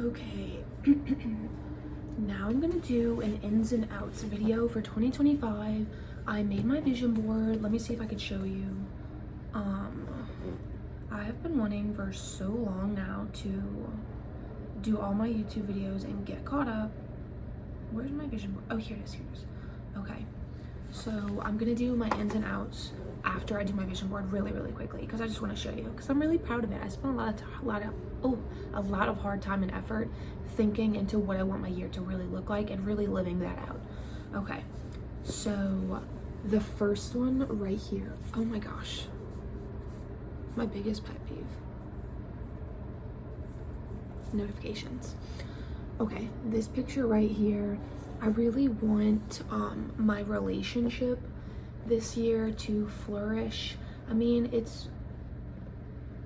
Okay, now I'm gonna do an ins and outs video for 2025. I made my vision board. Let me see if I could show you. I have been wanting for so long now to do all my YouTube videos and get caught up. Where's my vision board? Oh, here it is, Okay, so I'm gonna do my ins and outs after I do my vision board really quickly because I just want to show you because I'm really proud of it. I spent a lot of hard time and effort thinking into what I want my year to really look like and really living that out. Okay, so the first one right here, oh my gosh, my biggest pet peeve: notifications. Okay, this picture right here, I really want my relationship this year to flourish. I mean,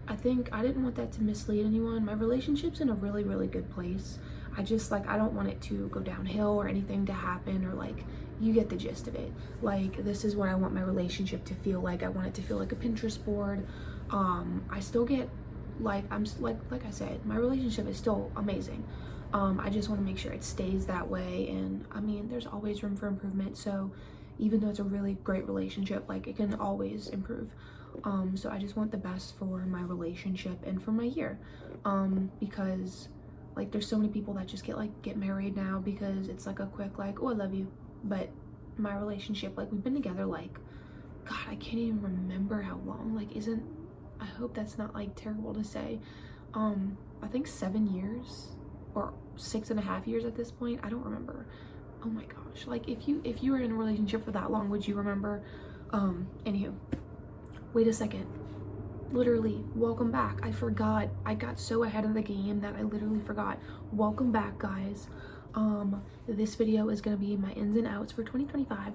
I think I didn't want that to mislead anyone. My relationship's in a really good place. I don't want it to go downhill or anything to happen, or like, you get the gist of it. Like, this is what I want my relationship to feel like. I want it to feel like a Pinterest board. I still get like I said, my relationship is still amazing. I just want to make sure it stays that way, and I mean, there's always room for improvement. So even though it's a really great relationship, like, it can always improve. So I just want the best for my relationship and for my year, because like, there's so many people that just get married now because it's like a quick like, oh, I love you. But my relationship, like, we've been together like, God, I can't even remember how long. Like, I hope that's not like terrible to say. I think 7 years or 6.5 years at this point. I don't remember. Oh my gosh, like, if you were in a relationship for that long, would you remember? Anywho, wait a second, literally, welcome back. I forgot. I got so ahead of the game that I literally forgot. Welcome back, guys. This video is gonna be my ins and outs for 2025.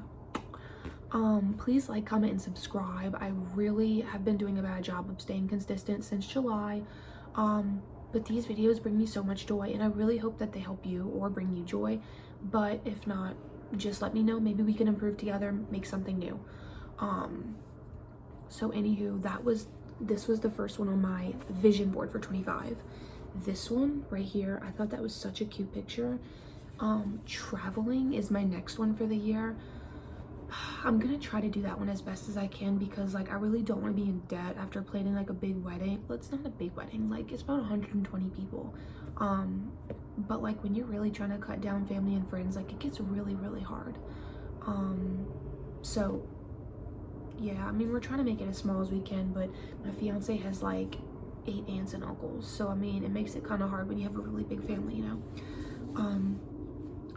Please like, comment, and subscribe. I really have been doing a bad job of staying consistent since July, but these videos bring me so much joy, and I really hope that they help you or bring you joy. But if not, just let me know. Maybe we can improve together, make something new. So anywho, this was the first one on my vision board for 25. This one right here, I thought that was such a cute picture. Traveling is my next one for the year. I'm gonna try to do that one as best as I can, because like, I really don't want to be in debt after planning like a big wedding. Well, it's not a big wedding, like, it's about 120 people. But like, when you're really trying to cut down family and friends, like, it gets really hard. So yeah, I mean, we're trying to make it as small as we can, but my fiance has like 8 aunts and uncles, so I mean, it makes it kind of hard when you have a really big family, you know.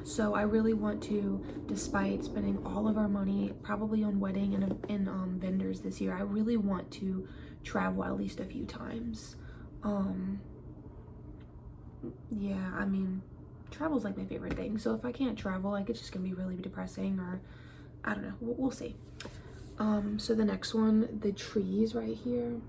So I really want to, despite spending all of our money probably on wedding and vendors this year, I really want to travel at least a few times. Yeah, I mean, travel's like my favorite thing. So if I can't travel, like, it's just gonna be really depressing, or I don't know. We'll see. So the next one, the trees right here.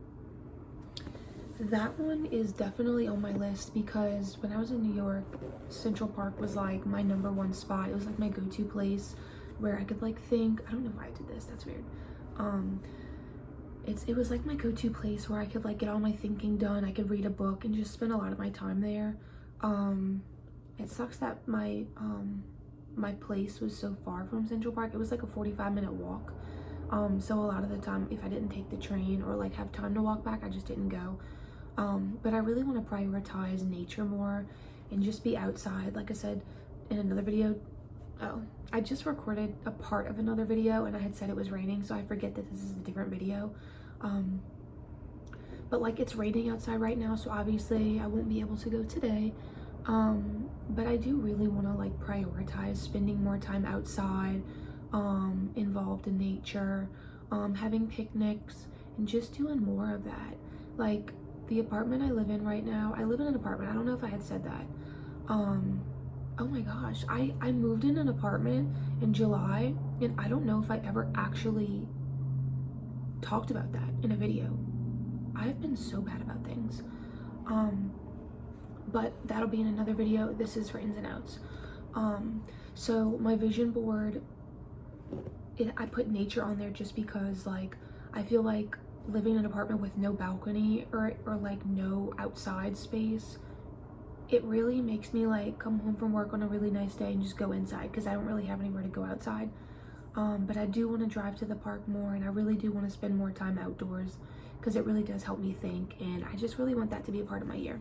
That one is definitely on my list because when I was in New York, Central Park was like my #1 spot. It was like my go-to place where I could like think. I don't know why I did this. That's weird. It was like my go-to place where I could like get all my thinking done. I could read a book and just spend a lot of my time there. It sucks that my place was so far from Central Park. It was like a 45-minute walk. So a lot of the time, if I didn't take the train or like have time to walk back, I just didn't go. But I really want to prioritize nature more and just be outside. Like I said in another video, I just recorded a part of another video and I had said it was raining, so I forget that this is a different video. But like, it's raining outside right now, so obviously I won't be able to go today. But I do really want to like prioritize spending more time outside, involved in nature, having picnics, and just doing more of that. Like, the apartment I live in right now, I live in an apartment. I don't know if I had said that. Oh my gosh, I moved in an apartment in July, and I don't know if I ever actually talked about that in a video. I've been so bad about things. But that'll be in another video. This is for ins and outs. So my vision board, I put nature on there just because, like, I feel like living in an apartment with no balcony or like no outside space it really makes me like come home from work on a really nice day and just go inside because I don't really have anywhere to go outside. But I do want to drive to the park more, and I really do want to spend more time outdoors because it really does help me think, and I just really want that to be a part of my year.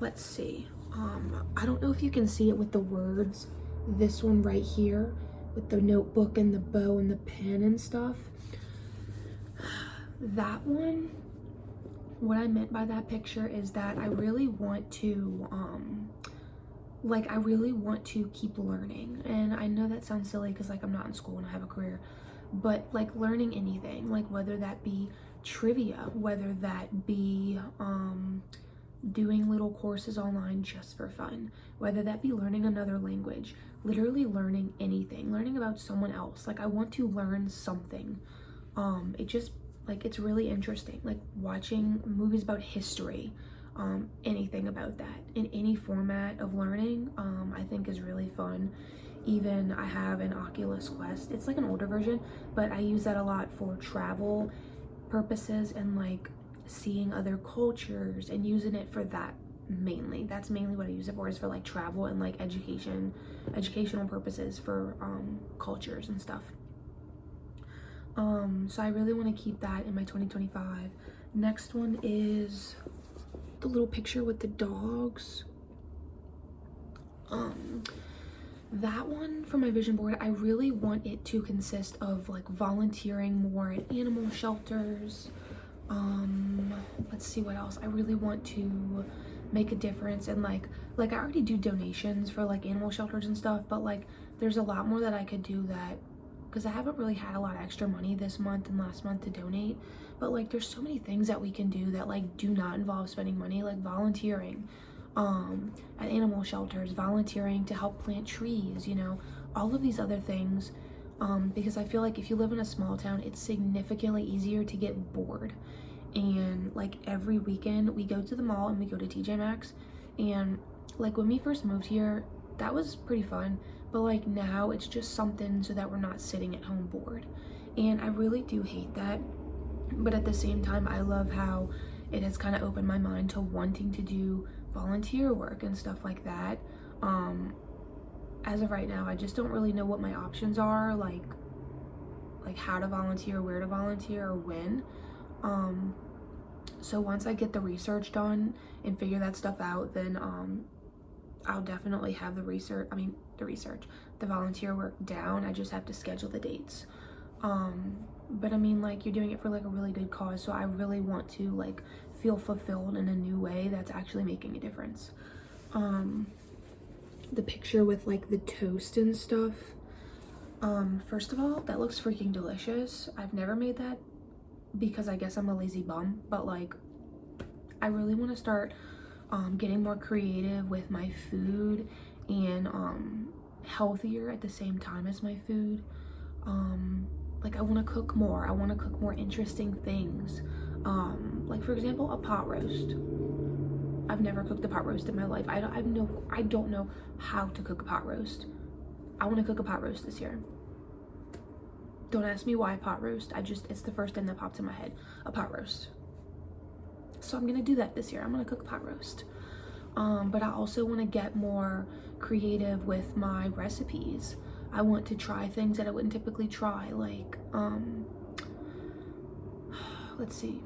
Let's see. I don't know if you can see it with the words. This one right here with the notebook and the bow and the pen and stuff. That one, what I meant by that picture is that I really want to, I really want to keep learning. And I know that sounds silly because like I'm not in school and I have a career, but like learning anything, like whether that be trivia, whether that be doing little courses online just for fun, whether that be learning another language, literally learning anything, learning about someone else. Like I want to learn something. It just like it's really interesting, like watching movies about history, anything about that in any format of learning, I think is really fun. Even I have an Oculus Quest. It's like an older version, but I use that a lot for travel purposes and like seeing other cultures and using it for that mainly. That's mainly what I use it for, is for like travel and like educational purposes for cultures and stuff. So I really want to keep that in my 2025. Next one is the little picture with the dogs. That one for my vision board, I really want it to consist of like volunteering more at animal shelters. Let's see what else. I really want to make a difference, and like I already do donations for like animal shelters and stuff, but like there's a lot more that I could do, that because I haven't really had a lot of extra money this month and last month to donate, but like there's so many things that we can do that like do not involve spending money, like volunteering at animal shelters, volunteering to help plant trees, you know, all of these other things, because I feel like if you live in a small town, it's significantly easier to get bored. And like every weekend we go to the mall and we go to TJ Maxx, and like when we first moved here that was pretty fun, but like now it's just something so that we're not sitting at home bored, and I really do hate that. But at the same time, I love how it has kind of opened my mind to wanting to do volunteer work and stuff like that. As of right now, I just don't really know what my options are, like how to volunteer, where to volunteer, or when. So once I get the research done and figure that stuff out, then I'll definitely have the volunteer work down. I just have to schedule the dates. But I mean, like, you're doing it for like a really good cause, so I really want to like feel fulfilled in a new way that's actually making a difference. The picture with like the toast and stuff, first of all, that looks freaking delicious. I've never made that because I guess I'm a lazy bum, but like I really want to start getting more creative with my food and healthier at the same time as my food. Like I want to cook more. I want to cook more interesting things. Like for example, a pot roast. I've never cooked a pot roast in my life. I don't know how to cook a pot roast. I want to cook a pot roast this year. Don't ask me why a pot roast. It's the first thing that popped in my head. A pot roast. So I'm gonna do that this year. I'm gonna cook a pot roast. But I also want to get more creative with my recipes. I want to try things that I wouldn't typically try, like let's see,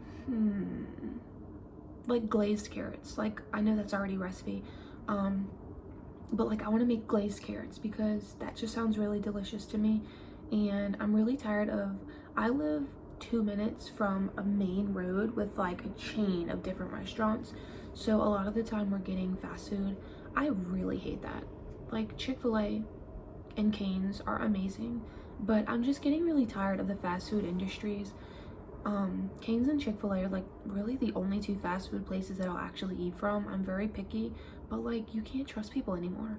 like glazed carrots. Like I know that's already a recipe, but like I want to make glazed carrots because that just sounds really delicious to me. And I'm really tired of, I live 2 minutes from a main road with like a chain of different restaurants, so a lot of the time we're getting fast food. I really hate that. Like Chick-fil-A and Cane's are amazing, but I'm just getting really tired of the fast food industries. Cane's and Chick-fil-A are like really the only 2 fast food places that I'll actually eat from. I'm very picky, but like you can't trust people anymore.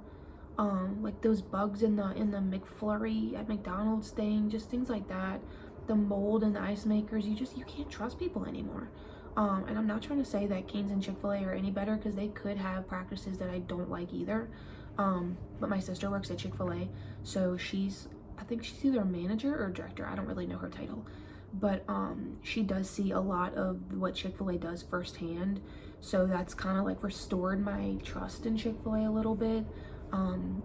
Like those bugs in the McFlurry at McDonald's thing, just things like that. The mold in the ice makers, you can't trust people anymore. And I'm not trying to say that Cane's and Chick-fil-A are any better, because they could have practices that I don't like either. But my sister works at Chick-fil-A, so I think she's either a manager or director. I don't really know her title, but she does see a lot of what Chick-fil-A does firsthand, so that's kind of like restored my trust in Chick-fil-A a little bit.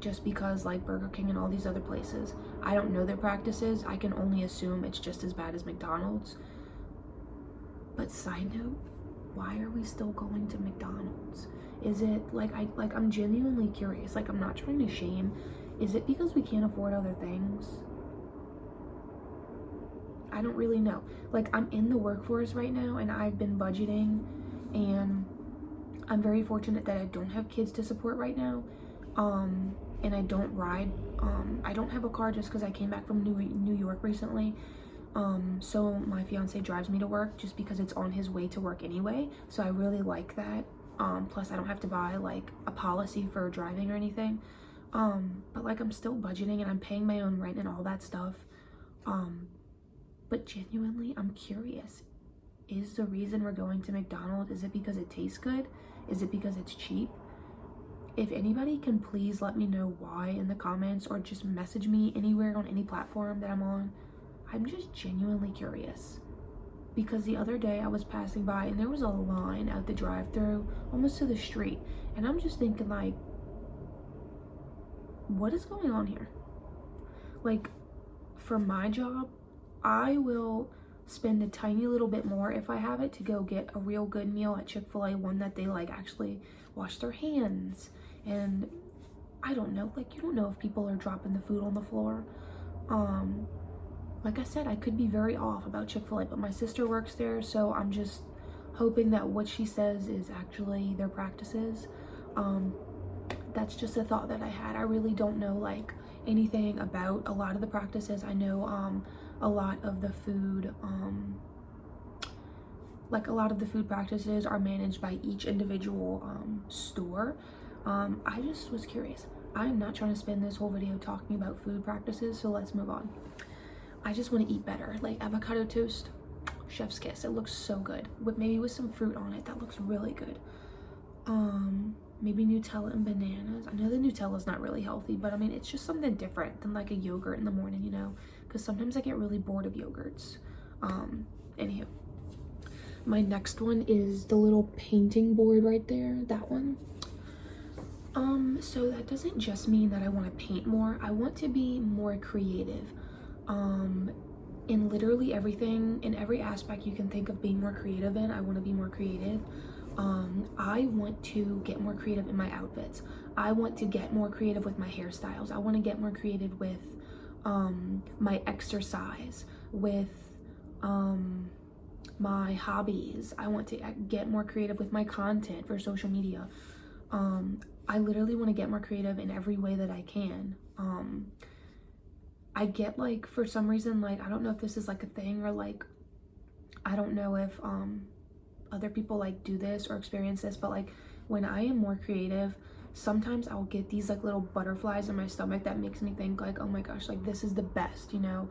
Just because like Burger King and all these other places, I don't know their practices. I can only assume it's just as bad as McDonald's. But side note, why are we still going to McDonald's? Is it like I'm genuinely curious. Like, I'm not trying to shame. Is it because we can't afford other things? I don't really know. Like, I'm in the workforce right now and I've been budgeting, and I'm very fortunate that I don't have kids to support right now. And I don't ride. I don't have a car just because I came back from New York recently. So my fiance drives me to work just because it's on his way to work anyway. So I really like that. Plus I don't have to buy like a policy for driving or anything. But like, I'm still budgeting and I'm paying my own rent and all that stuff. But genuinely, I'm curious. Is the reason we're going to McDonald's, is it because it tastes good? Is it because it's cheap? If anybody can please let me know why in the comments, or just message me anywhere on any platform that I'm on. I'm just genuinely curious. Because the other day I was passing by and there was a line at the drive-thru almost to the street. And I'm just thinking like, what is going on here? Like, for my job, I will spend a tiny little bit more if I have it to go get a real good meal at Chick-fil-A, one that they like actually wash their hands. And I don't know, like, you don't know if people are dropping the food on the floor. Like I said, I could be very off about Chick-fil-A, but my sister works there, so I'm just hoping that what she says is actually their practices. That's just a thought that I had. I really don't know like anything about a lot of the practices. I know a lot of the food practices are managed by each individual store. I just was curious. I'm not trying to spend this whole video talking about food practices, so let's move on. I just want to eat better. Like avocado toast, chef's kiss. It looks so good. Maybe with some fruit on it. That looks really good. Maybe Nutella and bananas. I know the Nutella's not really healthy, but I mean, it's just something different than like a yogurt in the morning, you know? Because sometimes I get really bored of yogurts. Anywho. My next one is the little painting board right there. That one. So that doesn't just mean that I want to paint more. I want to be more creative. In literally everything, in every aspect you can think of being more creative in, I want to be more creative. I want to get more creative in my outfits. I want to get more creative with my hairstyles. I want to get more creative with my exercise, with my hobbies. I want to get more creative with my content for social media. I literally want to get more creative in every way that I can. I get like, for some reason, like, I don't know if this is like a thing, or like, I don't know if other people like do this or experience this, but like when I am more creative, sometimes I'll get these like little butterflies in my stomach that makes me think like, oh my gosh, like this is the best, you know.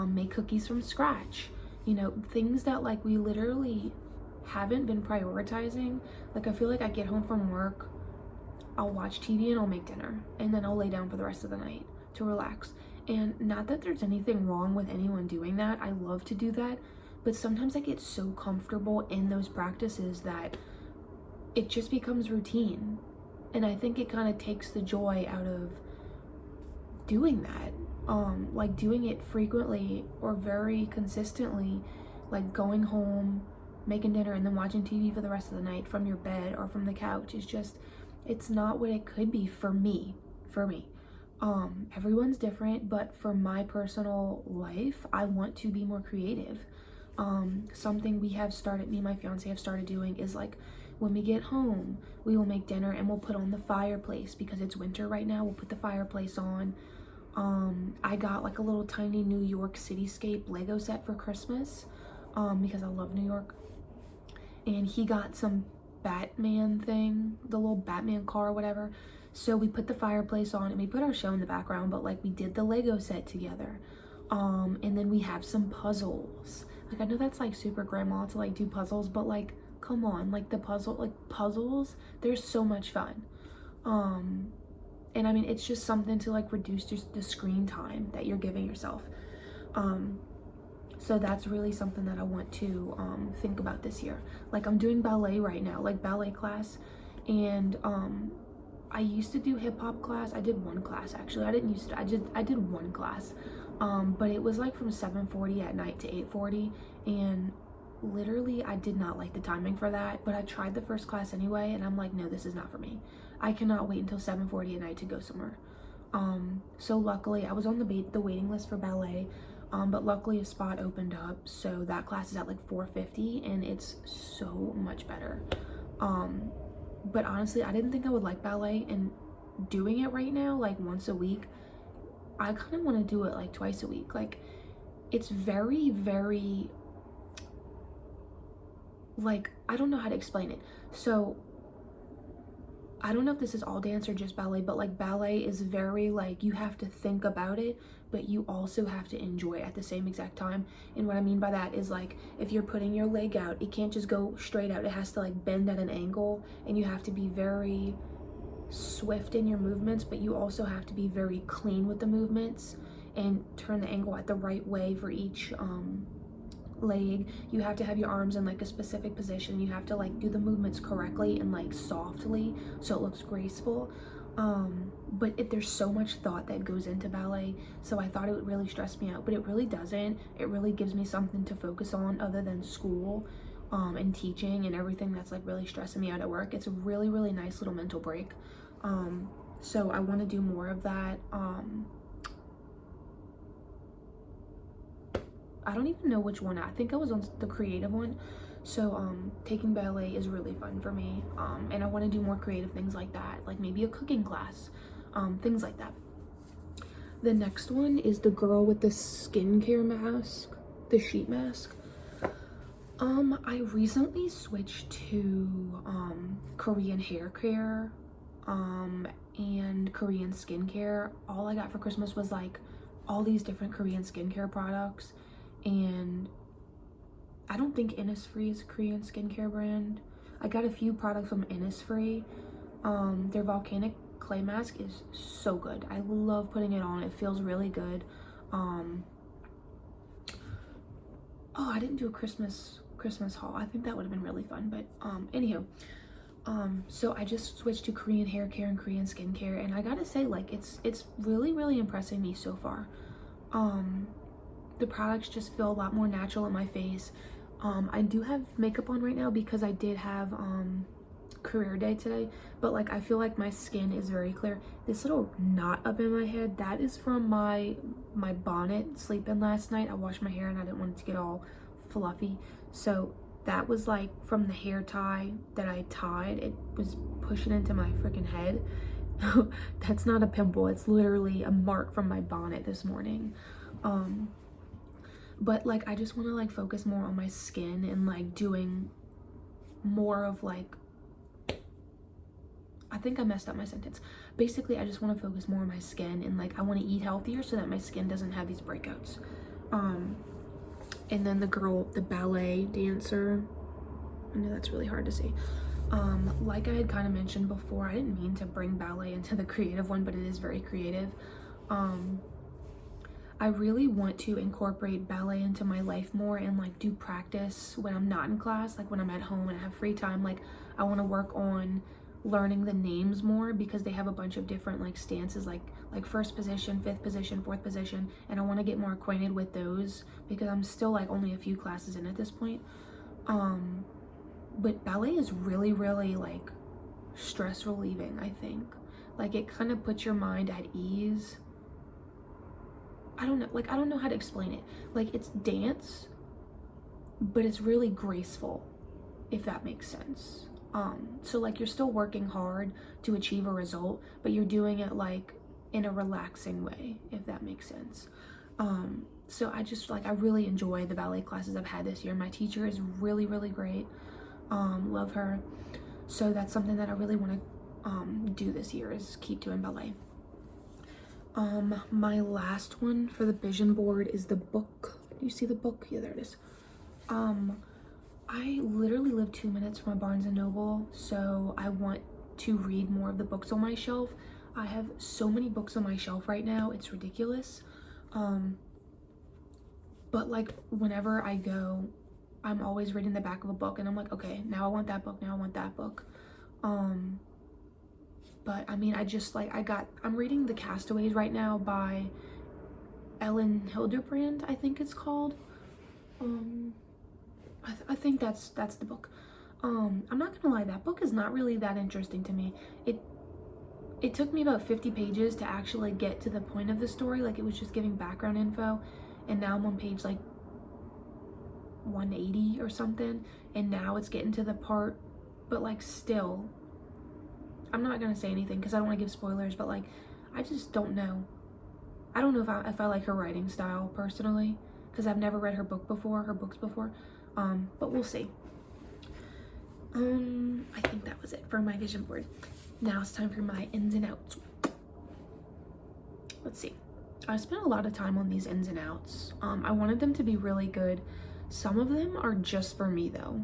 Make cookies from scratch, you know, things that like we literally haven't been prioritizing. Like, I feel like I get home from work, I'll watch TV and I'll make dinner, and then I'll lay down for the rest of the night to relax. And not that there's anything wrong with anyone doing that, I love to do that, but sometimes I get so comfortable in those practices that it just becomes routine. And I think it kind of takes the joy out of doing that. Like doing it frequently or very consistently, like going home, making dinner, and then watching TV for the rest of the night from your bed or from the couch is just, it's not what it could be for me. Everyone's different, but for my personal life, I want to be more creative. Something me and my fiance have started doing is like, when we get home, we will make dinner and we'll put on the fireplace because it's winter right now. We'll put the fireplace on. I got like a little tiny New York cityscape Lego set for Christmas, because I love New York. And he got some Batman thing, the little Batman car or whatever. So we put the fireplace on and we put our show in the background, but like we did the Lego set together. And then we have some puzzles. Like, I know that's like super grandma to like do puzzles, but like, come on, like puzzles, they're so much fun. And I mean, it's just something to like reduce just the screen time that you're giving yourself. So that's really something that I want to think about this year. Like I'm doing ballet right now, like ballet class, and I used to do hip hop class. I did one class actually. I didn't used to. I did one class, but it was like from 7:40 at night to 8:40, and literally I did not like the timing for that. But I tried the first class anyway, and I'm like, no, this is not for me. I cannot wait until 7:40 at night to go somewhere. So luckily I was on the waiting list for ballet, but luckily a spot opened up, so that class is at like 4:50, and it's so much better. But honestly, I didn't think I would like ballet, and doing it right now like once a week, I kind of want to do it like twice a week. Like it's very, very, like, I don't know how to explain it. So I don't know if this is all dance or just ballet, but like ballet is very like, you have to think about it, but you also have to enjoy it at the same exact time. And what I mean by that is like, if you're putting your leg out, it can't just go straight out. It has to like bend at an angle, and you have to be very swift in your movements, but you also have to be very clean with the movements and turn the angle at the right way for each leg. You have to have your arms in like a specific position. You have to like do the movements correctly and like softly so it looks graceful. But there's so much thought that goes into ballet, so I thought it would really stress me out, but it really doesn't. It really gives me something to focus on other than school and teaching and everything that's like really stressing me out at work. It's a really, really nice little mental break. So I want to do more of that. I don't even know which one. I think I was on the creative one. So taking ballet is really fun for me, and I want to do more creative things like that, like maybe a cooking class, things like that. The next one is the girl with the skincare mask, the sheet mask. I recently switched to Korean hair care and Korean skincare. All I got for Christmas was like all these different Korean skincare products, and I don't think Innisfree is a Korean skincare brand. I got a few products from Innisfree. Their volcanic clay mask is so good. I love putting it on. It feels really good. Oh, I didn't do a Christmas haul. I think that would have been really fun, but anywho, so I just switched to Korean hair care and Korean skincare, and I gotta say, like, it's really, really impressing me so far. The products just feel a lot more natural in my face. I do have makeup on right now because I did have career day today, but like I feel like my skin is very clear. This little knot up in my head, that is from my bonnet sleeping last night. I washed my hair and I didn't want it to get all fluffy, so that was like from the hair tie that I tied. It was pushing into my freaking head. That's not a pimple, it's literally a mark from my bonnet this morning. But like I just want to like focus more on my skin and like doing more of like, I think I messed up my sentence. Basically, I just want to focus more on my skin, and like I want to eat healthier so that my skin doesn't have these breakouts. And then the girl, the ballet dancer, I know that's really hard to say. Like I had kind of mentioned before, I didn't mean to bring ballet into the creative one, but it is very creative. I really want to incorporate ballet into my life more and like do practice when I'm not in class, like when I'm at home and I have free time. Like I want to work on learning the names more because they have a bunch of different like stances, like first position, fifth position, fourth position, and I want to get more acquainted with those because I'm still like only a few classes in at this point. But ballet is really, really like stress relieving, I think. Like it kind of puts your mind at ease. I don't know how to explain it. Like it's dance, but it's really graceful, if that makes sense. So like you're still working hard to achieve a result, but you're doing it like in a relaxing way, if that makes sense. So I really enjoy the ballet classes I've had this year. My teacher is really, really great. Love her. So that's something that I really want to do this year, is keep doing ballet. My last one for the vision board is the book. Do you see the book? Yeah, there it is. I literally live 2 minutes from a Barnes and Noble, so I want to read more of the books on my shelf. I have so many books on my shelf right now, it's ridiculous. But like whenever I go, I'm always reading the back of a book and I'm like, okay, now I want that book, now I want that book. But I mean, I'm reading The Castaways right now by Ellen Hildebrand, I think it's called. I think that's the book. I'm not gonna lie, that book is not really that interesting to me. It took me about 50 pages to actually get to the point of the story. Like, it was just giving background info, and now I'm on page like 180 or something, and now it's getting to the part, but like still, I'm not gonna say anything because I don't want to give spoilers, but like, I just don't know. I don't know if I like her writing style personally, because I've never read her books before. But we'll see. I think that was it for my vision board. Now it's time for my ins and outs. Let's see. I spent a lot of time on these ins and outs. I wanted them to be really good. Some of them are just for me though.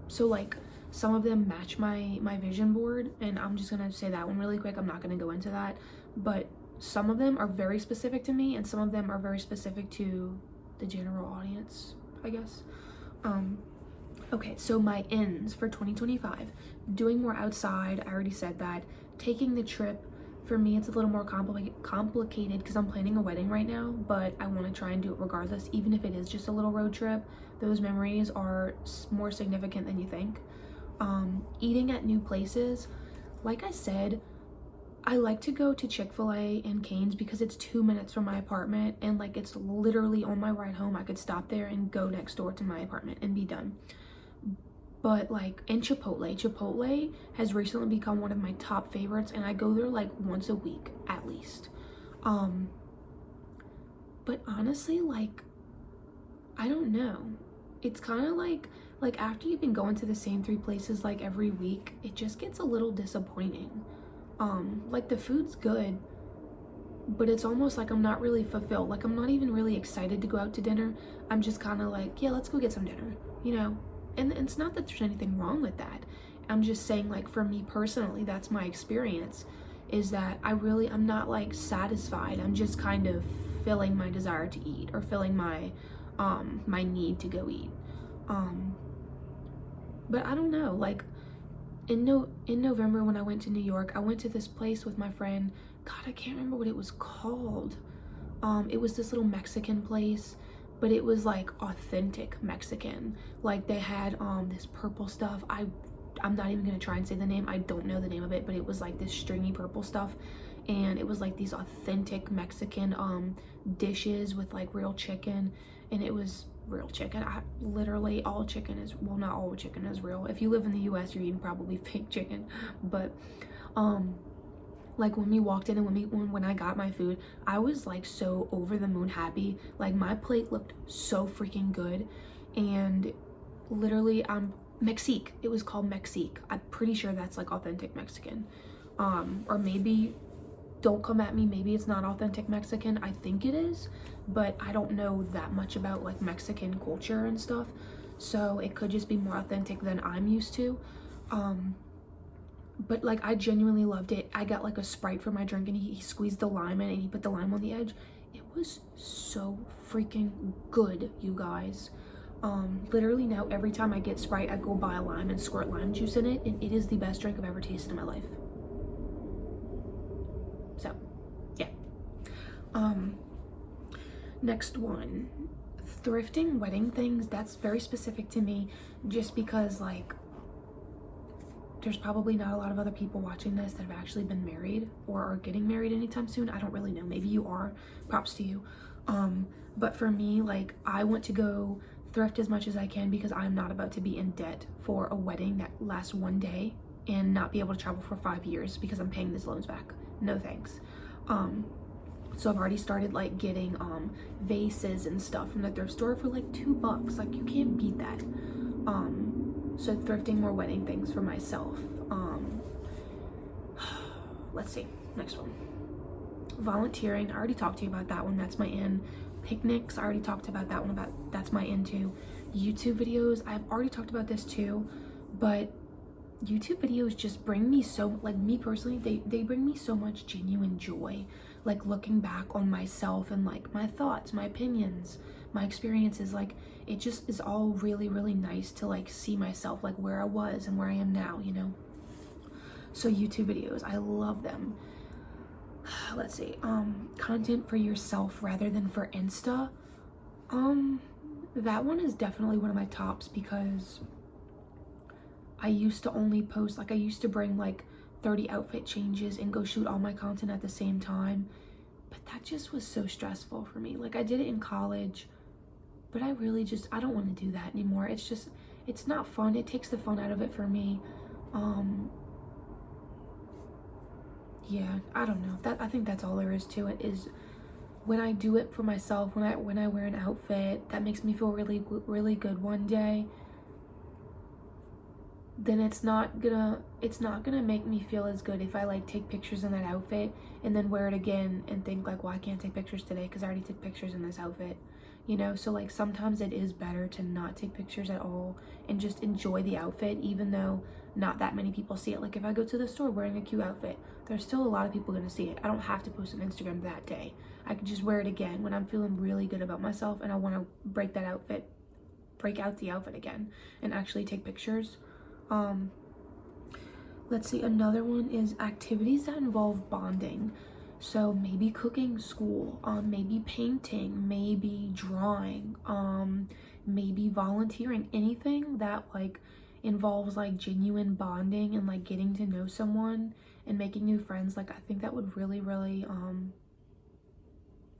So like some of them match my vision board, and I'm just gonna say that one really quick. I'm not gonna go into that, but some of them are very specific to me, and some of them are very specific to the general audience, I guess. Okay, so my ins for 2025, doing more outside, I already said that. Taking the trip, for me it's a little more complicated because I'm planning a wedding right now, but I want to try and do it regardless, even if it is just a little road trip. Those memories are more significant than you think. Eating at new places, like I said, I like to go to Chick-fil-A and Cane's because it's 2 minutes from my apartment, and like it's literally on my ride home. I could stop there and go next door to my apartment and be done. But like, in Chipotle has recently become one of my top favorites, and I go there like once a week at least. But honestly, like, I don't know. It's kind of like after you've been going to the same 3 places like every week, it just gets a little disappointing. Like, the food's good, but it's almost like I'm not really fulfilled. Like, I'm not even really excited to go out to dinner. I'm just kind of like, yeah, let's go get some dinner, you know? And it's not that there's anything wrong with that. I'm just saying, like, for me personally, that's my experience, is that I'm not like satisfied. I'm just kind of filling my desire to eat, or filling my need to go eat. But I don't know, like, in November when I went to New York, I went to this place with my friend. God, I can't remember what it was called. It was this little Mexican place, but it was like authentic Mexican. Like, they had this purple stuff. I'm not even gonna try and say the name. I don't know the name of it, but it was like this stringy purple stuff, and it was like these authentic Mexican dishes with like real chicken, and it was real chicken. Literally all chicken is, well, not all chicken is real. If you live in the US, you're eating probably fake chicken. But like, when we walked in and when I got my food, I was like so over the moon happy. Like, my plate looked so freaking good, and literally Mexique, it was called Mexique. I'm pretty sure that's like authentic Mexican. Or maybe, don't come at me, maybe it's not authentic Mexican. I think it is, but I don't know that much about like Mexican culture and stuff, so it could just be more authentic than I'm used to. But like, I genuinely loved it. I got like a Sprite for my drink, and he squeezed the lime in, and he put the lime on the edge. It was so freaking good, you guys. Literally now every time I get Sprite, I go buy a lime and squirt lime juice in it, and it is the best drink I've ever tasted in my life. So, yeah. Next one, thrifting wedding things. That's very specific to me, just because like, there's probably not a lot of other people watching this that have actually been married or are getting married anytime soon. I don't really know. Maybe you are. Props to you. But for me, like, I want to go thrift as much as I can, because I'm not about to be in debt for a wedding that lasts one day and not be able to travel for 5 years because I'm paying these loans back. No thanks. So I've already started like getting vases and stuff from the thrift store for like $2. Like, you can't beat that. So thrifting more wedding things for myself. Let's see, next one. Volunteering, I already talked to you about that one. That's my in. Picnics, I already talked about that one. That's my in too. YouTube videos, I've already talked about this too, but YouTube videos just bring me so, like, me personally, they bring me so much genuine joy. Like, looking back on myself and like my thoughts, my opinions, my experience is like, it just is all really, really nice to like see myself, like where I was and where I am now, you know? So YouTube videos, I love them. Let's see, content for yourself rather than for Insta. That one is definitely one of my tops, because I used to only post, like I used to bring like 30 outfit changes and go shoot all my content at the same time. But that just was so stressful for me. Like I did it in college, but I really just, I don't want to do that anymore. It's just, it's not fun. It takes the fun out of it for me. Yeah, I don't know. I think that's all there is to it, is when I do it for myself, when I wear an outfit that makes me feel really good one day, then it's not gonna make me feel as good if I like take pictures in that outfit and then wear it again and think like, well, I can't take pictures today because I already took pictures in this outfit, you know? So like sometimes it is better to not take pictures at all and just enjoy the outfit, even though not that many people see it. Like if I go to the store wearing a cute outfit, there's still a lot of people gonna see it. I don't have to post on Instagram that day. I could just wear it again when I'm feeling really good about myself and I want to break out the outfit again and actually take pictures. Let's see, another one is activities that involve bonding. So maybe cooking school, maybe painting, maybe drawing, maybe volunteering, anything that like involves like genuine bonding and like getting to know someone and making new friends. Like I think that would really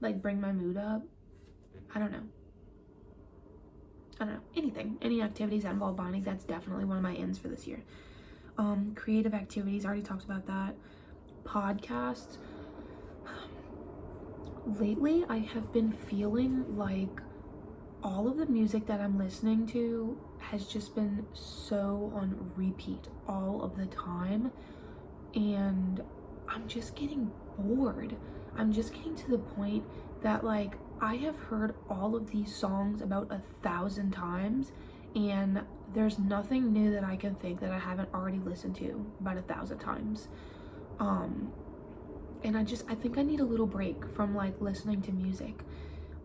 like bring my mood up. I don't know, any activities that involve bonding, that's definitely one of my ends for this year. Creative activities, I already talked about that. Podcasts, lately I have been feeling like all of the music that I'm listening to has just been so on repeat all of the time, and I'm just getting bored. I'm just getting to the point that like I have heard all of these songs about 1,000 times, and there's nothing new that I can think that I haven't already listened to about 1,000 times. And I think I need a little break from like listening to music.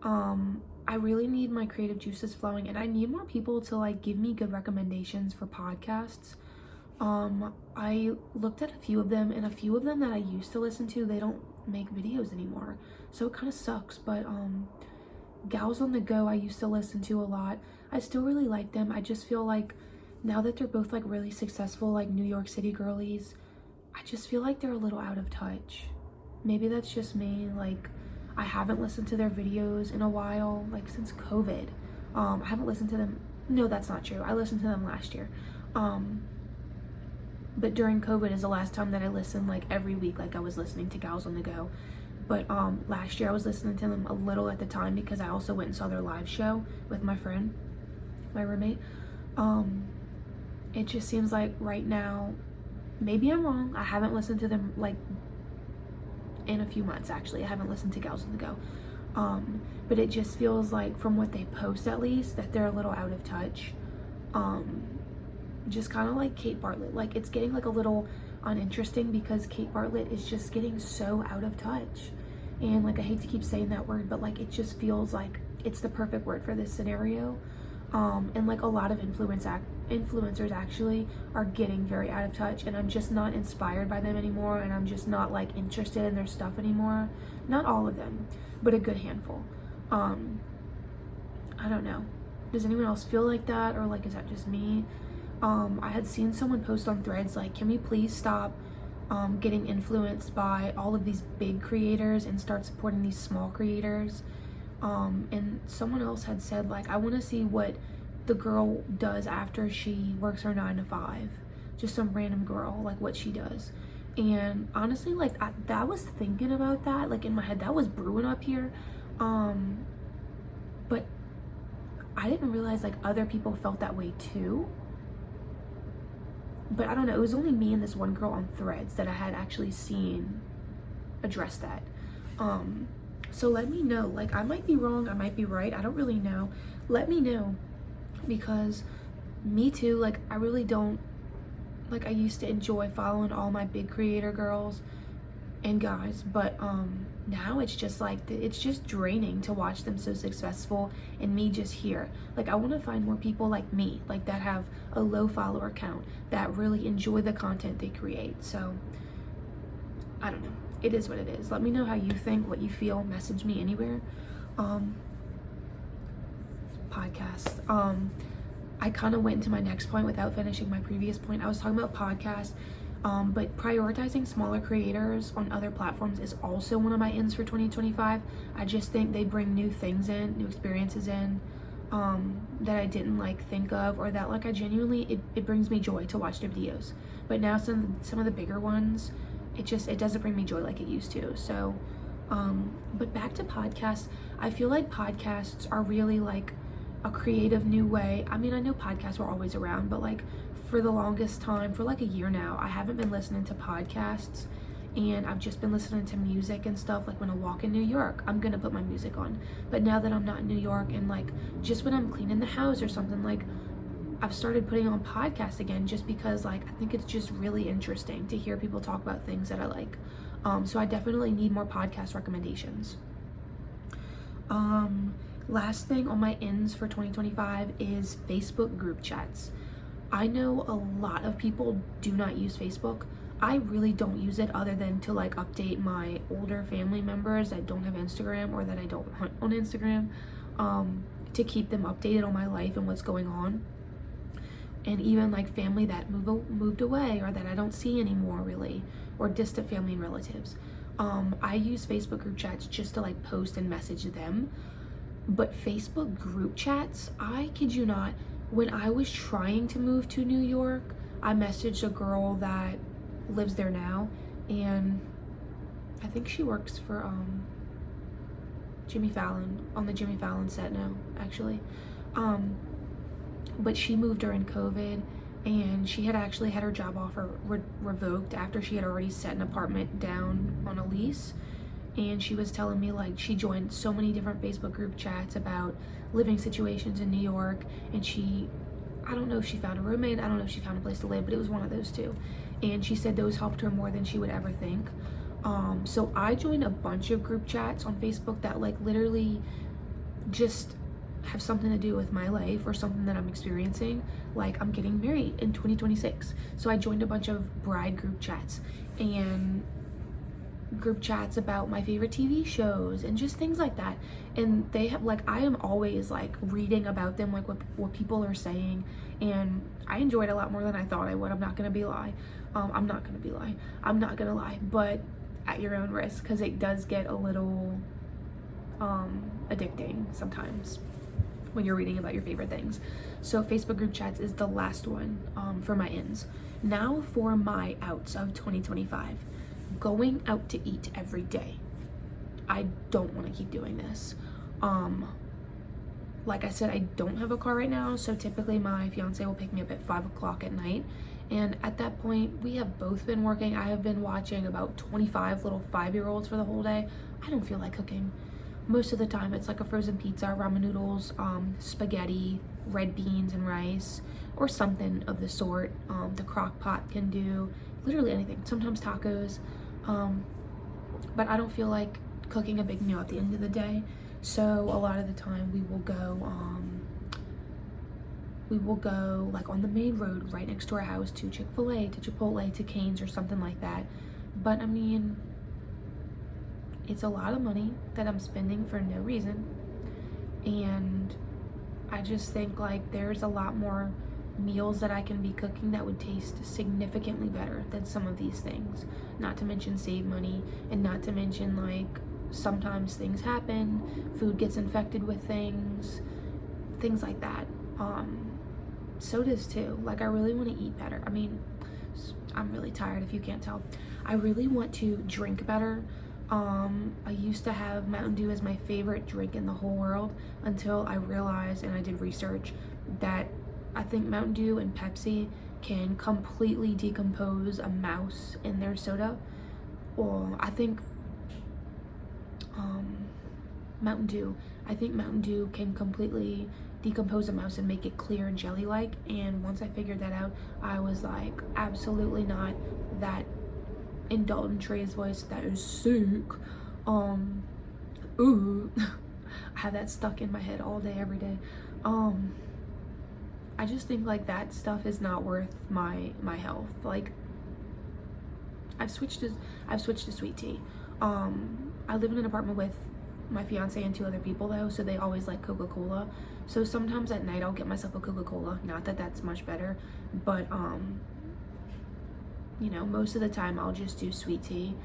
I really need my creative juices flowing, and I need more people to like give me good recommendations for podcasts. I looked at a few of them, and a few of them that I used to listen to, they don't make videos anymore, so it kind of sucks. But Gals on the Go, I used to listen to a lot. I still really like them. I just feel like now that they're both like really successful, like New York City girlies, I just feel like they're a little out of touch. Maybe that's just me. Like I haven't listened to their videos in a while, like since COVID. I haven't listened to them. No, that's not true. I listened to them last year. But during COVID is the last time that I listened like every week, like I was listening to Gals on the Go. But last year I was listening to them a little at the time because I also went and saw their live show with my friend, my roommate. It just seems like right now, maybe I'm wrong, I haven't listened to them like in a few months. Actually, I haven't listened to Gals on the Go. But it just feels like from what they post, at least, that they're a little out of touch. Just kind of like Kate Bartlett, like it's getting like a little uninteresting because Kate Bartlett is just getting so out of touch. And like I hate to keep saying that word, but like it just feels like it's the perfect word for this scenario. And like a lot of influencers actually are getting very out of touch, and I'm just not inspired by them anymore, and I'm just not like interested in their stuff anymore. Not all of them, but a good handful. I don't know, does anyone else feel like that, or like is that just me? I had seen someone post on Threads like, can we please stop getting influenced by all of these big creators and start supporting these small creators? And someone else had said like, I want to see what the girl does after she works her 9 to 5, just some random girl, like what she does. And honestly, like that was thinking about that, like in my head, that was brewing up here. But I didn't realize like other people felt that way too. But I don't know, it was only me and this one girl on Threads that I had actually seen address that. So let me know, like I might be wrong, I might be right, I don't really know. Let me know, because me too, like I really don't, like I used to enjoy following all my big creator girls and guys, but now it's just like, it's just draining to watch them so successful and me just here. Like, I want to find more people like me, like that have a low follower count, that really enjoy the content they create. So I don't know, it is what it is. Let me know how you think, what you feel. Message me anywhere. Podcast. I kind of went into my next point without finishing my previous point. I was talking about podcasts, but prioritizing smaller creators on other platforms is also one of my ends for 2025. I just think they bring new things in, new experiences in, that I didn't like think of, or that like I genuinely, it brings me joy to watch their videos. But now some of the bigger ones, it doesn't bring me joy like it used to. So, but back to podcasts, I feel like podcasts are really like a creative new way. I mean, I know podcasts were always around, but like for the longest time, for like a year now, I haven't been listening to podcasts, and I've just been listening to music and stuff. Like when I walk in New York, I'm gonna put my music on. But now that I'm not in New York, and like just when I'm cleaning the house or something, like I've started putting on podcasts again, just because like I think it's just really interesting to hear people talk about things that I like. So I definitely need more podcast recommendations. Last thing on my ends for 2025 is Facebook group chats. I know a lot of people do not use Facebook. I really don't use it other than to like update my older family members that don't have Instagram or that I don't hunt on Instagram, to keep them updated on my life and what's going on. And even like family that moved away or that I don't see anymore really, or distant family and relatives. I use Facebook group chats just to like post and message them. But Facebook group chats, I kid you not, when I was trying to move to New York, I messaged a girl that lives there now, and I think she works for Jimmy Fallon, on the Jimmy Fallon set now, actually. But she moved during COVID, and she had actually had her job offer revoked after she had already set an apartment down on a lease. And she was telling me like she joined so many different Facebook group chats about living situations in New York, and I don't know if she found a roommate, I don't know if she found a place to live, but it was one of those two. And she said those helped her more than she would ever think. So I joined a bunch of group chats on Facebook that like literally just have something to do with my life or something that I'm experiencing. Like I'm getting married in 2026. So I joined a bunch of bride group chats and group chats about my favorite TV shows and just things like that. And they have like, I am always like reading about them, like what people are saying, and I enjoyed it a lot more than I thought I would. I'm not gonna lie, but at your own risk, because it does get a little addicting sometimes when you're reading about your favorite things. So Facebook group chats is the last one for my ins. Now for my outs of 2025. Going out to eat every day. I don't want to keep doing this. Like I said, I don't have a car right now, so typically my fiance will pick me up at 5 o'clock at night, and at that point we have both been working. I have been watching about 25 little 5-year-olds for the whole day. I don't feel like cooking. Most of the time it's like a frozen pizza, ramen noodles, spaghetti, red beans and rice, or something of the sort. The crock pot can do literally anything, sometimes tacos. But I don't feel like cooking a big meal at the end of the day, so a lot of the time we will go like on the main road right next to our house to Chick-fil-A, to Chipotle, to Cane's or something like that. But I mean, it's a lot of money that I'm spending for no reason, and I just think like there's a lot more meals that I can be cooking that would taste significantly better than some of these things. Not to mention save money, and not to mention like sometimes things happen, food gets infected with things like that. Sodas too. Like I really want to eat better. I mean, I'm really tired if you can't tell. I really want to drink better. I used to have Mountain Dew as my favorite drink in the whole world until I realized, and I did research, that I think Mountain Dew and Pepsi can completely decompose a mouse in their soda. Well, I think Mountain Dew can completely decompose a mouse and make it clear and jelly-like. And once I figured that out, I was like, absolutely not. That in Dalton Trey's voice, that is sick. Ooh, I have that stuck in my head all day, every day. I just think like that stuff is not worth my health. Like I've switched to sweet tea. I live in an apartment with my fiance and 2 other people though, so they always like Coca-Cola. So sometimes at night I'll get myself a Coca-Cola. Not that that's much better, but you know, most of the time I'll just do sweet tea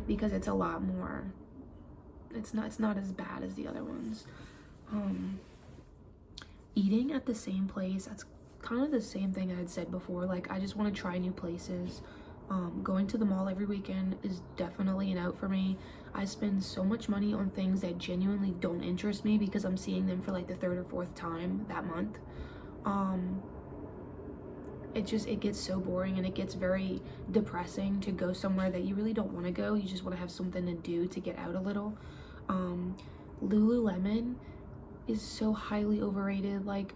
because it's a lot more, it's not as bad as the other ones. Eating at the same place, that's kind of the same thing I had said before. Like I just want to try new places. Going to the mall every weekend is definitely an out for me. I spend so much money on things that genuinely don't interest me because I'm seeing them for like the 3rd or 4th time that month. It gets so boring and it gets very depressing to go somewhere that you really don't want to go. You just want to have something to do to get out a little. Lululemon is so highly overrated. Like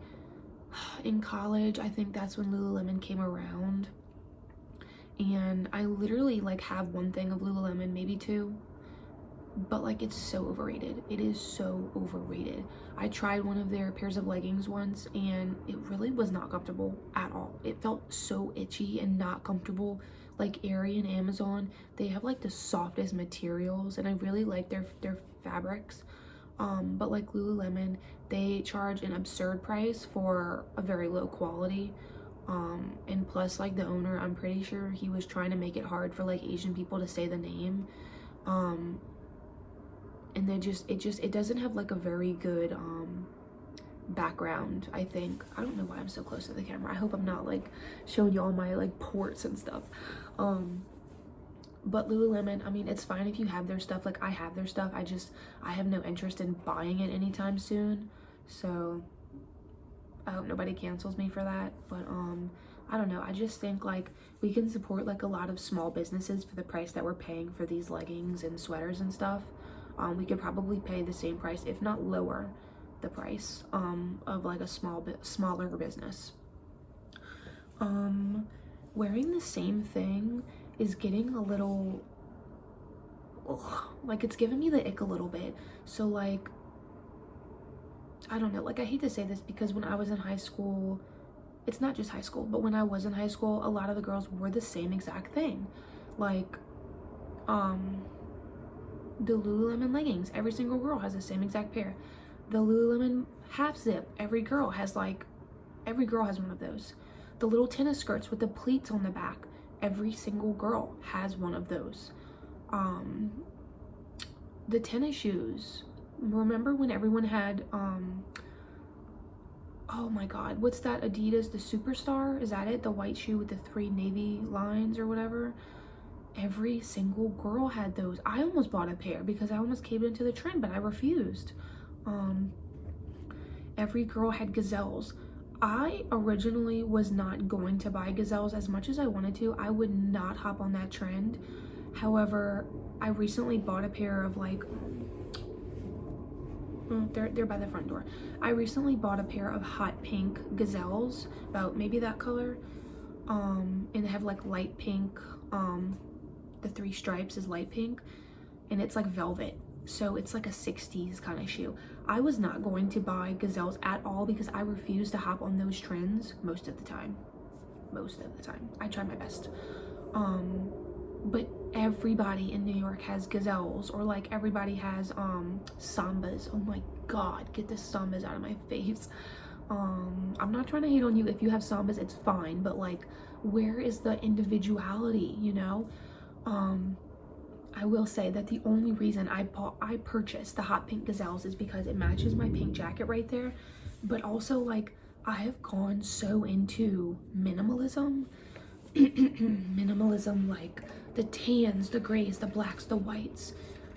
in college, I think that's when Lululemon came around, and I literally like have 1 thing of Lululemon, maybe 2, but like it's so overrated. It is so overrated. I tried one of their pairs of leggings once and it really was not comfortable at all. It felt so itchy and not comfortable. Like Aerie and Amazon, they have like the softest materials and I really like their fabrics. But like Lululemon, they charge an absurd price for a very low quality. And plus like the owner, I'm pretty sure he was trying to make it hard for like Asian people to say the name. And then it doesn't have like a very good background, I think. I don't know why I'm so close to the camera. I hope I'm not like showing y'all my like ports and stuff. But Lululemon, I mean, it's fine if you have their stuff. Like I have their stuff. I have no interest in buying it anytime soon. So I hope nobody cancels me for that. But I don't know. I just think like we can support like a lot of small businesses for the price that we're paying for these leggings and sweaters and stuff. We could probably pay the same price, if not lower the price of like a smaller business. Wearing the same thing is getting a little, like it's giving me the ick a little bit. So like, I don't know, like I hate to say this because when I was in high school, it's not just high school, but when I was in high school, a lot of the girls wore the same exact thing. Like, the Lululemon leggings, every single girl has the same exact pair. The Lululemon half zip, every girl has one of those. The little tennis skirts with the pleats on the back, every single girl has one of those. The tennis shoes, remember when everyone had oh my god, what's that Adidas, the Superstar, is that it? The white shoe with the 3 navy lines or whatever. Every single girl had those. I almost bought a pair because I almost caved into the trend, but I refused. Every girl had Gazelles. I originally was not going to buy Gazelles as much as I wanted to. I would not hop on that trend. However, I recently bought a pair of like, they're by the front door. I recently bought a pair of hot pink Gazelles, about maybe that color. And they have like light pink, the 3 stripes is light pink, and it's like velvet, so it's like a 60s kind of shoe. I was not going to buy Gazelles at all because I refuse to hop on those trends most of the time. I try my best. But everybody in New York has Gazelles, or like everybody has Sambas. Oh my god, get the Sambas out of my face. I'm not trying to hate on you. If you have Sambas, it's fine, but like, where is the individuality, you know? I will say that the only reason I purchased the hot pink Gazelles is because it matches my pink jacket right there, but also like I have gone so into minimalism. Minimalism, like the tans, the grays, the blacks, the whites.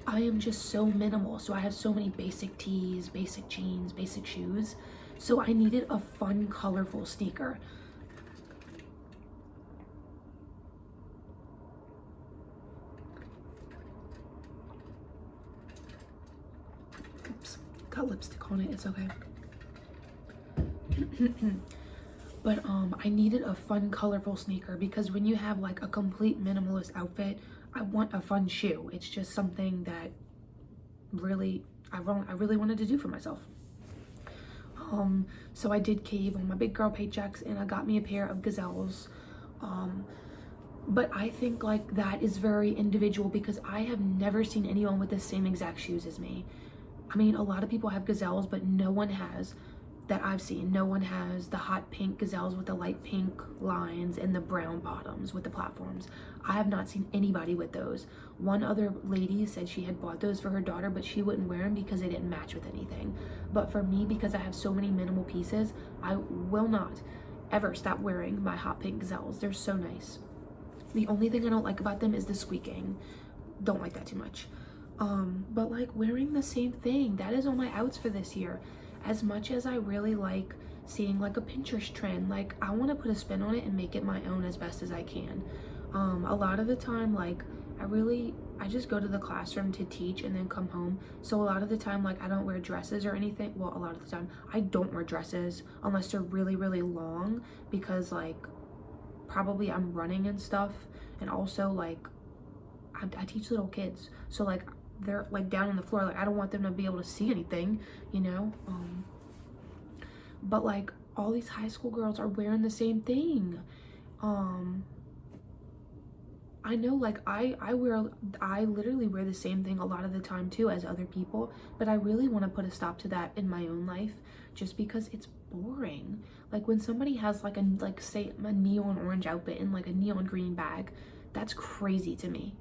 I am just so minimal, so I have so many basic tees, basic jeans, basic shoes. So I needed a fun, colorful sneaker. Oops, got lipstick on it, it's okay. But I needed a fun, colorful sneaker because when you have like a complete minimalist outfit, I want a fun shoe. It's just something that really I really wanted to do for myself. So I did cave on my big girl paychecks and I got me a pair of Gazelles. But I think like that is very individual because I have never seen anyone with the same exact shoes as me. I mean, a lot of people have Gazelles, but no one has, that I've seen, no one has the hot pink Gazelles with the light pink lines and the brown bottoms with the platforms. I have not seen anybody with those. One other lady said she had bought those for her daughter, but she wouldn't wear them because they didn't match with anything. But for me, because I have so many minimal pieces, I will not ever stop wearing my hot pink Gazelles. They're so nice. The only thing I don't like about them is the squeaking. Don't like that too much. But like wearing the same thing, that is on my outs for this year. As much as I really like seeing like a Pinterest trend, like I want to put a spin on it and make it my own as best as I can. A lot of the time, like I just go to the classroom to teach and then come home. So a lot of the time, like I don't wear dresses or anything. Well, a lot of the time I don't wear dresses unless they're really, really long, because like probably I'm running and stuff. And also like I teach little kids, so like they're like down on the floor, like I don't want them to be able to see anything, you know. But like all these high school girls are wearing the same thing. I know, like I literally wear the same thing a lot of the time too as other people, but I really want to put a stop to that in my own life, just because it's boring. Like when somebody has like say a neon orange outfit and like a neon green bag, that's crazy to me.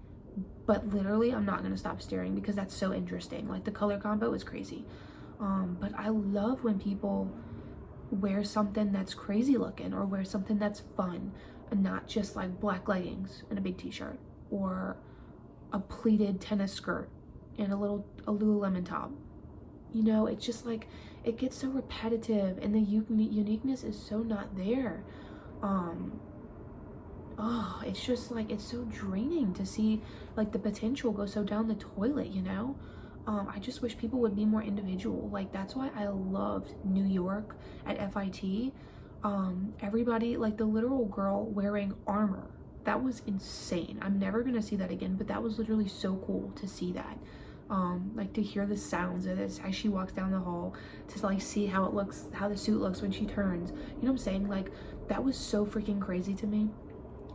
But literally I'm not gonna stop staring because that's so interesting. Like the color combo is crazy. But I love when people wear something that's crazy looking or wear something that's fun, and not just like black leggings and a big t-shirt or a pleated tennis skirt and a Lululemon top. You know, it's just like it gets so repetitive and the uniqueness is so not there. Oh, it's just like, it's so draining to see like the potential go so down the toilet, you know. I just wish people would be more individual. Like that's why I loved New York at FIT. Everybody, like the literal girl wearing armor, that was insane. I'm never gonna see that again, but that was literally so cool to see that. Like to hear the sounds of this as she walks down the hall, to like see how it looks, how the suit looks when she turns, you know what I'm saying? Like that was so freaking crazy to me.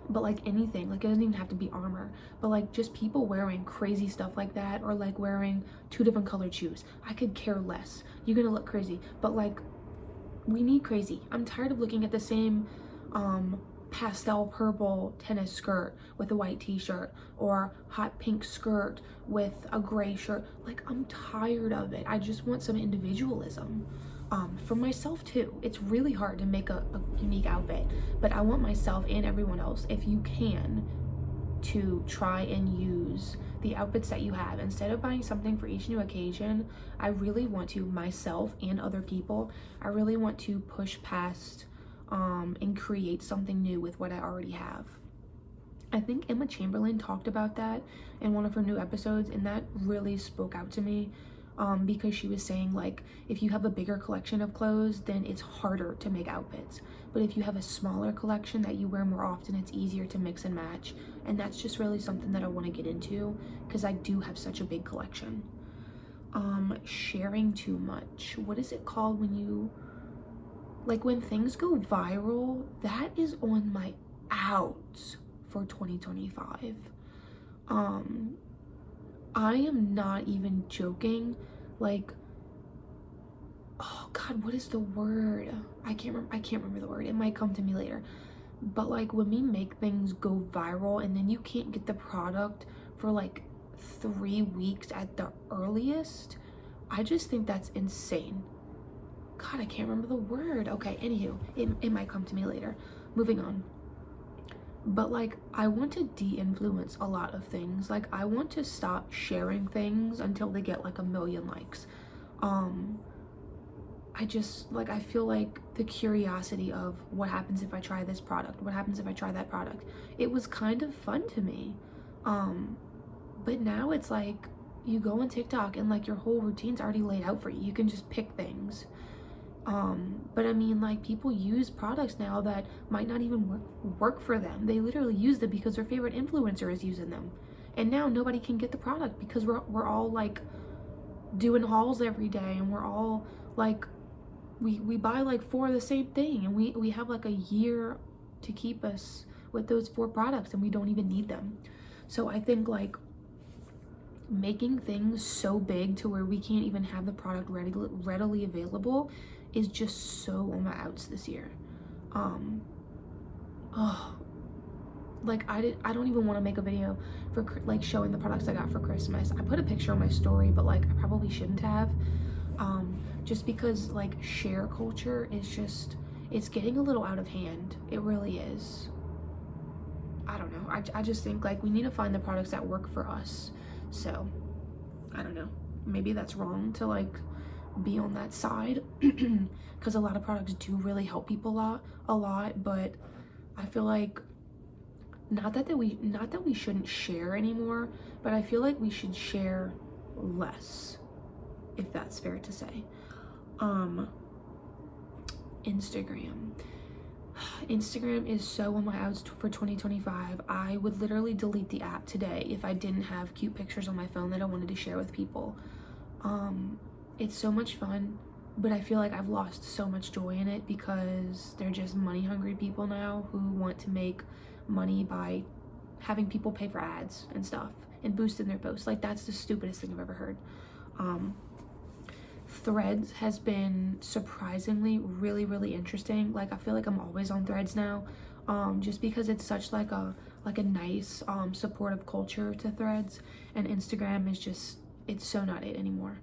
But like anything, like it doesn't even have to be armor, but like just people wearing crazy stuff like that, or like wearing 2 different colored shoes, I could care less. You're gonna look crazy, but like we need crazy. I'm tired of looking at the same pastel purple tennis skirt with a white t-shirt, or hot pink skirt with a gray shirt. Like I'm tired of it. I just want some individualism. For myself too. It's really hard to make a unique outfit, but I want myself and everyone else, if you can, to try and use the outfits that you have. Instead of buying something for each new occasion, I really want to, myself and other people, I really want to push past and create something new with what I already have. I think Emma Chamberlain talked about that in one of her new episodes, and that really spoke out to me. Because she was saying like if you have a bigger collection of clothes, then it's harder to make outfits, but if you have a smaller collection that you wear more often, it's easier to mix and match. And that's just really something that I want to get into, because I do have such a big collection. Sharing too much, what is it called when you like when things go viral? That is on my outs for 2025. I am not even joking. Like, oh god, what is the word? I can't remember the word. It might come to me later. But like when we make things go viral and then you can't get the product for like 3 weeks at the earliest, I just think that's insane. God, I can't remember the word. Okay, anywho, it might come to me later. Moving on. But like I want to de-influence a lot of things. Like I want to stop sharing things until they get like 1 million likes. I just like, I feel like the curiosity of what happens if I try this product, what happens if I try that product, it was kind of fun to me. But now it's like you go on TikTok and like your whole routine's already laid out for you. You can just pick things. But I mean, like people use products now that might not even work for them. They literally use them because their favorite influencer is using them. And now nobody can get the product because we're all like doing hauls every day, and we're all like, we buy like 4 of the same thing, and we have like a year to keep us with those 4 products, and we don't even need them. So I think like making things so big to where we can't even have the product readily available is just so on my outs this year. Like I don't even want to make a video for like showing the products I got for Christmas. I put a picture on my story, but like I probably shouldn't have, just because like share culture is just, it's getting a little out of hand. It really is. I don't know. I just think like we need to find the products that work for us. So I don't know, maybe that's wrong to like be on that side, because a lot of products do really help people a lot, but I feel like not that we shouldn't share anymore, but I feel like we should share less, if that's fair to say. Instagram is so on my outs for 2025. I would literally delete the app today if I didn't have cute pictures on my phone that I wanted to share with people. It's so much fun, but I feel like I've lost so much joy in it because they're just money hungry people now who want to make money by having people pay for ads and stuff and boosting their posts. Like, that's the stupidest thing I've ever heard. Threads has been surprisingly really interesting. Like, I feel like I'm always on Threads now, just because it's such like a nice supportive culture to Threads, and Instagram is just, it's so not it anymore.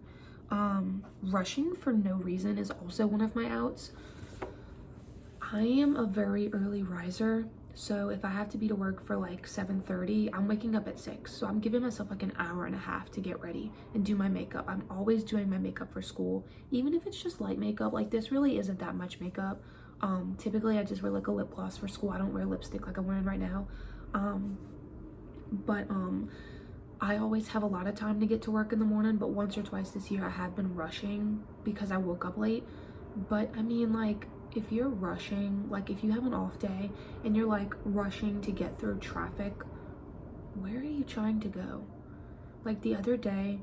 Rushing for no reason is also one of my outs. I am a very early riser, so if I have to be to work for like 7:30, I'm waking up at 6. So I'm giving myself like an hour and a half to get ready and do my makeup. I'm always doing my makeup for school, even if it's just light makeup. Like, this really isn't that much makeup. Typically I just wear like a lip gloss for school. I don't wear lipstick like I'm wearing right now. I always have a lot of time to get to work in the morning, but once or twice this year I have been rushing because I woke up late. But I mean, like, if you're rushing, like if you have an off day and you're like rushing to get through traffic, where are you trying to go? Like yesterday,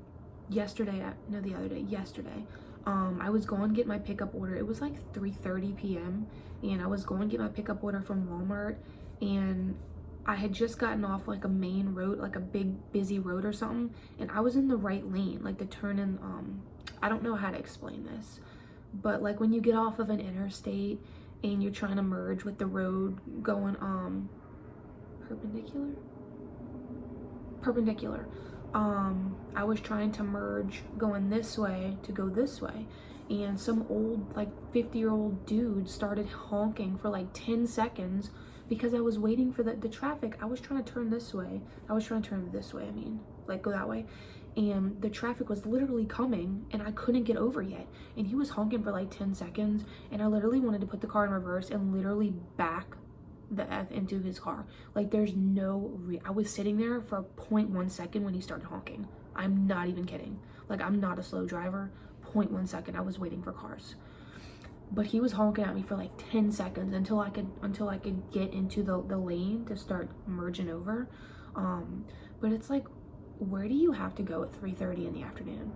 I was going to get my pickup order. It was like 3:30 p.m. and I was going to get my pickup order from Walmart, and I had just gotten off like a main road, like a big busy road or something, and I was in the right lane, like the turn in, I don't know how to explain this, but like when you get off of an interstate and you're trying to merge with the road going perpendicular. I was trying to merge going this way to go this way, and some old like 50-year-old dude started honking for like 10 seconds because I was waiting for the traffic. I was trying to turn this way. I was trying to turn this way, I mean, like go that way. And the traffic was literally coming and I couldn't get over yet. And he was honking for like 10 seconds. And I literally wanted to put the car in reverse and literally back the F into his car. Like, there's no I was sitting there for 0.1 second when he started honking. I'm not even kidding. Like, I'm not a slow driver. 0.1 second, I was waiting for cars. But he was honking at me for like 10 seconds until I could get into the lane to start merging over. But it's like, where do you have to go at 3:30 in the afternoon?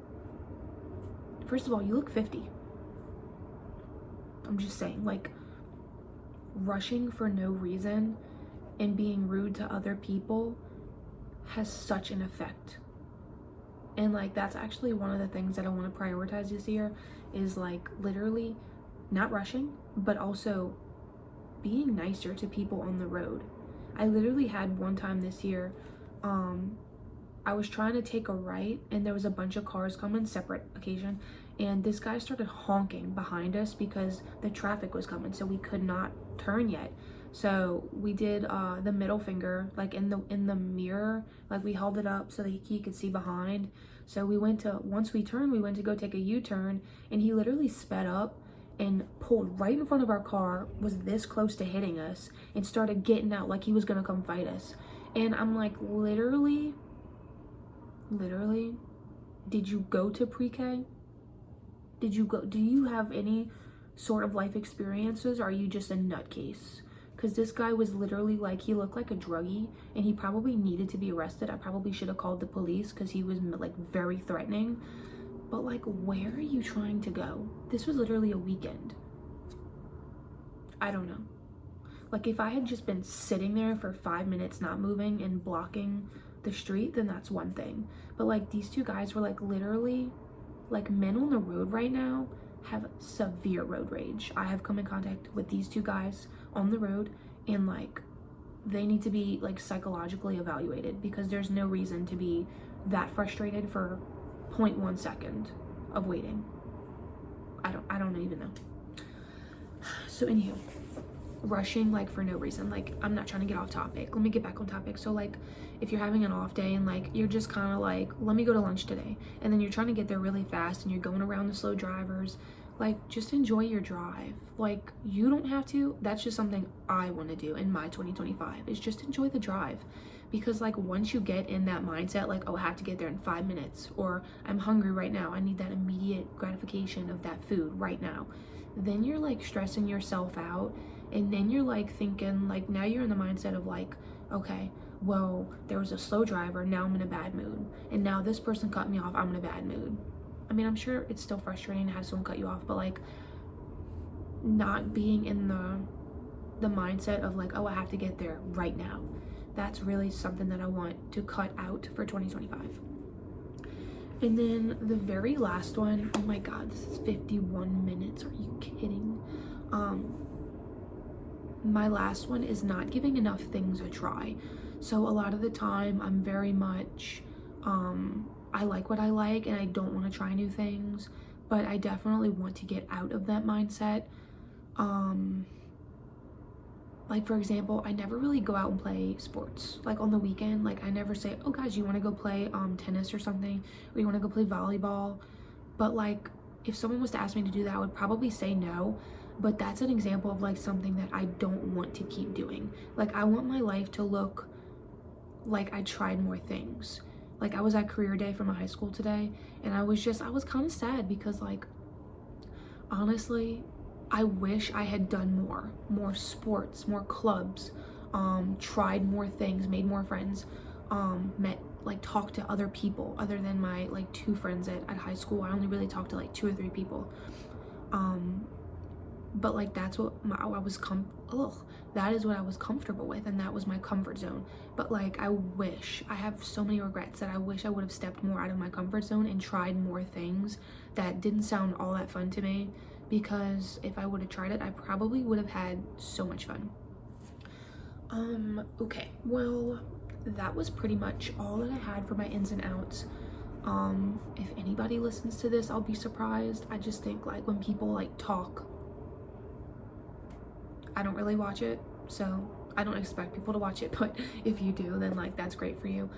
First of all, you look 50. I'm just saying, like, rushing for no reason and being rude to other people has such an effect. And like, that's actually one of the things that I want to prioritize this year, is like literally not rushing, but also being nicer to people on the road. I literally had one time this year, I was trying to take a right and there was a bunch of cars coming, separate occasion, and this guy started honking behind us because the traffic was coming, so we could not turn yet. So we did the middle finger, like in the mirror, like we held it up so that he could see behind. So once we turned, we went to go take a U-turn, and he literally sped up and pulled right in front of our car, was this close to hitting us, and started getting out like he was gonna come fight us. And I'm like, literally, did you go to pre-K? Do you have any sort of life experiences, or are you just a nutcase? because this guy was literally like, he looked like a druggie and he probably needed to be arrested. I probably should have called the police because he was like very threatening. But like, where are you trying to go? This was literally a weekend. I don't know. Like, if I had just been sitting there for 5 minutes not moving and blocking the street, then that's one thing. But like, these two guys were like literally, like, men on the road right now have severe road rage. I have come in contact with these two guys on the road, and like, they need to be like psychologically evaluated, because there's no reason to be that frustrated for 0.1 second of waiting. I don't even know. So anywho, rushing like for no reason. Like, I'm not trying to get off topic. Let me get back on topic. So like, if you're having an off day and like you're just kind of like, let me go to lunch today, and then you're trying to get there really fast and you're going around the slow drivers, like, just enjoy your drive. Like, you don't have to. That's just something I want to do in my 2025, is just enjoy the drive. Because like, once you get in that mindset, like, oh, I have to get there in 5 minutes, or I'm hungry right now, I need that immediate gratification of that food right now, then you're like stressing yourself out. And then you're like thinking, like, now you're in the mindset of like, okay, well, there was a slow driver, now I'm in a bad mood, and now this person cut me off, I'm in a bad mood. I mean, I'm sure it's still frustrating to have someone cut you off, but like, not being in the mindset of like, oh, I have to get there right now. That's really something that I want to cut out for 2025. And then the very last one, oh my god, this is 51 minutes, are you kidding? My last one is not giving enough things a try. So a lot of the time I'm very much, I like what I like and I don't want to try new things, but I definitely want to get out of that mindset. Like, for example, I never really go out and play sports. Like, on the weekend, like, I never say, oh guys, you want to go play tennis or something, or you want to go play volleyball. But like, if someone was to ask me to do that, I would probably say no. But that's an example of like something that I don't want to keep doing. Like, I want my life to look like I tried more things. Like, I was at career day for my high school today, and I was kind of sad because like, honestly, I wish I had done more sports, more clubs, tried more things, made more friends, talked to other people other than my like 2 friends at high school. I only really talked to like 2 or 3 people. But like, that's what that is what I was comfortable with, and that was my comfort zone. But like, I have so many regrets that I wish I would have stepped more out of my comfort zone and tried more things that didn't sound all that fun to me, because if I would have tried it, I probably would have had so much fun. Okay, well, that was pretty much all that I had for my ins and outs. If anybody listens to this, I'll be surprised. I just think like, when people like talk, I don't really watch it, so I don't expect people to watch it, but if you do, then like, that's great for you.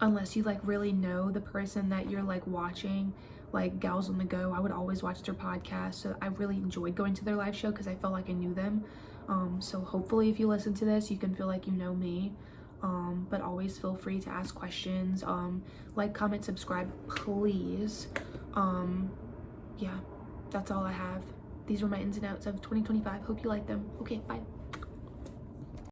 Unless you like really know the person that you're like watching, like Gals on the Go, I would always watch their podcast. So I really enjoyed going to their live show because I felt like I knew them. So hopefully if you listen to this, you can feel like you know me. But always feel free to ask questions. Like, comment, subscribe, please. Yeah, that's all I have. These were my ins and outs of 2025. Hope you like them. Okay, bye.